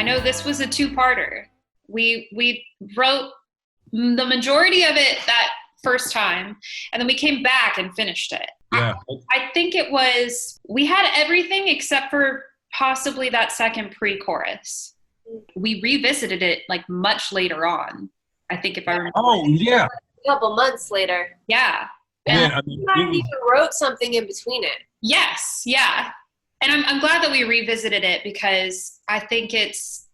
know this was a two-parter. We wrote the majority of it that first time, and then we came back and finished it. Yeah. I think it was, we had everything except for possibly that second pre-chorus. We revisited it like much later on, I think, if I remember. Oh, yeah. A couple months later. Yeah. Man, I mean, You might have even wrote something in between it. Yes, yeah. And I'm glad that we revisited it because I think it's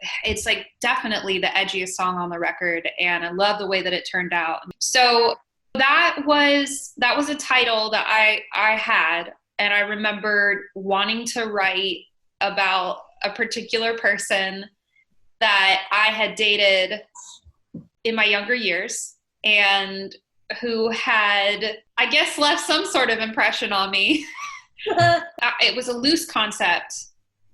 like definitely the edgiest song on the record, and I love the way that it turned out. So that was a title that I had, and I remembered wanting to write about a particular person that I had dated in my younger years and who had, I guess, left some sort of impression on me. It was a loose concept.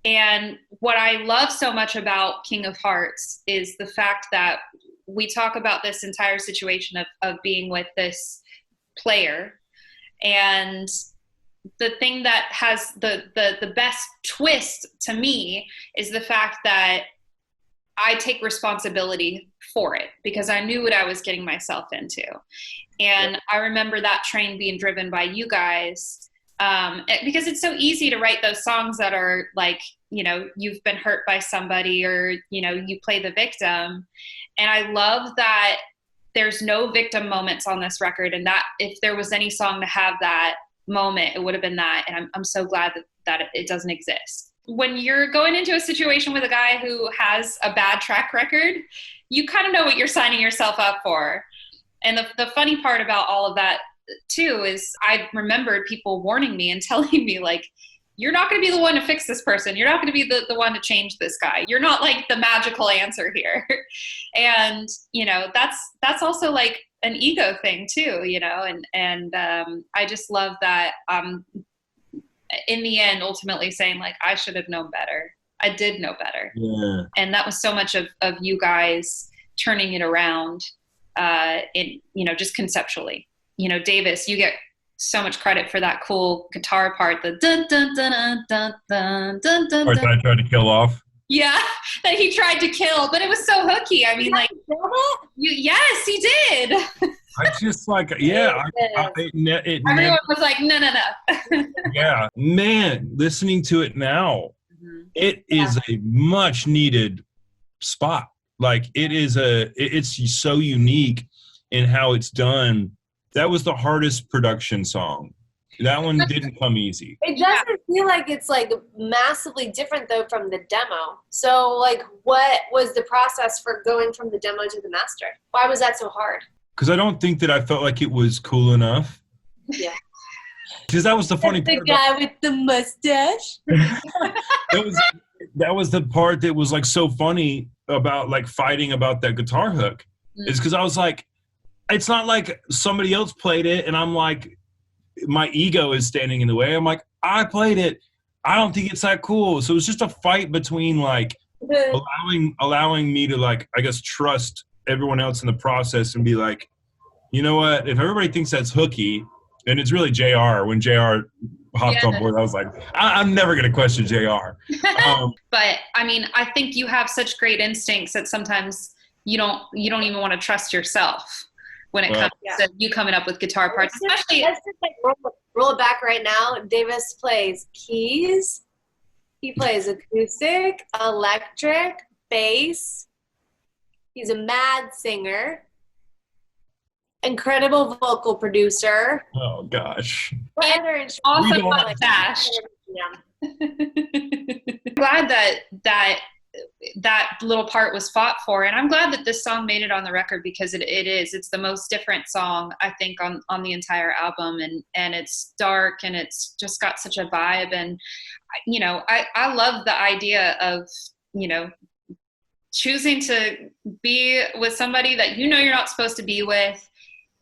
And what I love so much about King of Hearts is the fact that we talk about this entire situation of being with this player. And the thing that has the best twist to me is the fact that I take responsibility for it because I knew what I was getting myself into. And I remember that train being driven by you guys. Because it's so easy to write those songs that are like, you know, you've been hurt by somebody or, you know, you play the victim. And I love that there's no victim moments on this record. And that if there was any song to have that moment, it would have been that. And I'm so glad that it doesn't exist. When you're going into a situation with a guy who has a bad track record, you kind of know what you're signing yourself up for. And the funny part about all of that too is I remembered people warning me and telling me like, you're not going to be the one to fix this person. You're not going to be the one to change this guy. You're not like the magical answer here. And, you know, that's also like an ego thing too, you know, and I just love that in the end, ultimately saying like, I should have known better. I did know better. Yeah. And that was so much of you guys turning it around in, you know, just conceptually. You know, Davis, you get so much credit for that cool guitar part, the dun dun dun dun dun dun dun dun. Part that I tried to kill off. Yeah, that he tried to kill, but it was so hooky. I mean, like, yes, he did. I just like, yeah. Everyone was like, no. Yeah, man, listening to it now, it is a much needed spot. Like it's so unique in how it's done. That was the hardest production song. That one didn't come easy. It doesn't feel like it's like massively different though from the demo. So like what was the process for going from the demo to the master? Why was that so hard? Because I don't think that I felt like it was cool enough. Yeah. Because that was the funny part. The guy with the mustache. that was the part that was like so funny about like fighting about that guitar hook. Is because I was like, it's not like somebody else played it and I'm like, my ego is standing in the way. I'm like, I played it. I don't think it's that cool. So it was just a fight between like allowing me to like, I guess, trust everyone else in the process and be like, you know what, if everybody thinks that's hooky, and it's really JR, when JR hopped on board, I was like, I'm never going to question JR. But I mean, I think you have such great instincts that sometimes you don't even want to trust yourself when it comes to you coming up with guitar parts, especially. Let's just like roll it back right now. Davis plays keys. He plays acoustic, electric, bass. He's a mad singer. Incredible vocal producer. Oh gosh. And also mustache. Glad that little part was fought for, and I'm glad that this song made it on the record because it's the most different song I think on the entire album, and it's dark and it's just got such a vibe, and you know I love the idea of, you know, choosing to be with somebody that you know you're not supposed to be with,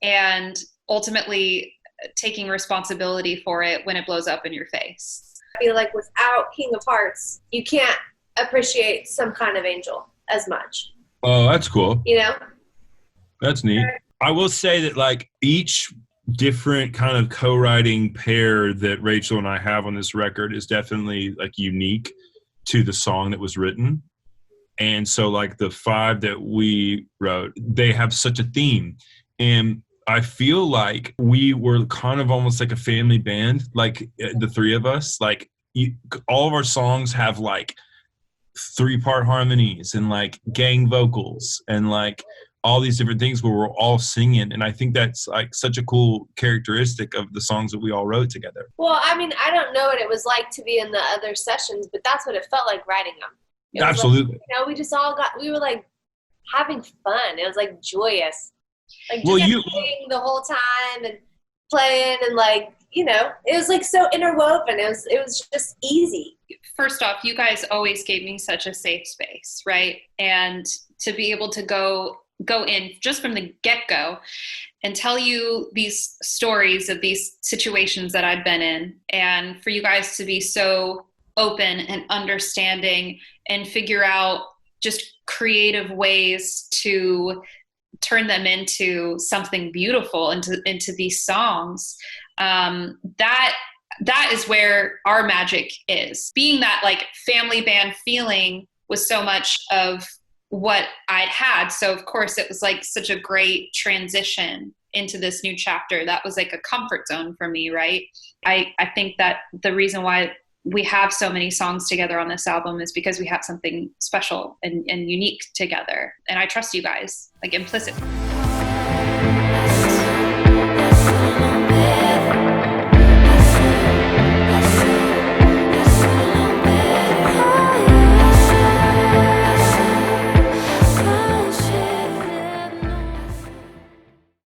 and ultimately taking responsibility for it when it blows up in your face. I feel like without King of Hearts, you can't appreciate Some Kind of Angel as much. Oh, that's cool. You know? That's neat. I will say that like each different kind of co-writing pair that Rachel and I have on this record is definitely like unique to the song that was written. And so like the 5 that we wrote, they have such a theme. And I feel like we were kind of almost like a family band, like the 3 of us. Like all of our songs have like 3-part harmonies and like gang vocals and like all these different things where we're all singing. And I think that's like such a cool characteristic of the songs that we all wrote together. Well, I mean, I don't know what it was like to be in the other sessions, but that's what it felt like writing them. Absolutely. Like, we just all we were like having fun. It was like joyous. Like just singing the whole time and playing and like, it was like so interwoven. It was just easy. First off, you guys always gave me such a safe space, right? And to be able to go in just from the get-go and tell you these stories of these situations that I've been in, and for you guys to be so open and understanding and figure out just creative ways to turn them into something beautiful, into these songs. That is where our magic is. Being that like family band feeling was so much of what I'd had. So of course it was like such a great transition into this new chapter. That was like a comfort zone for me, right? I think that the reason why we have so many songs together on this album is because we have something special and unique together. And I trust you guys, like implicitly.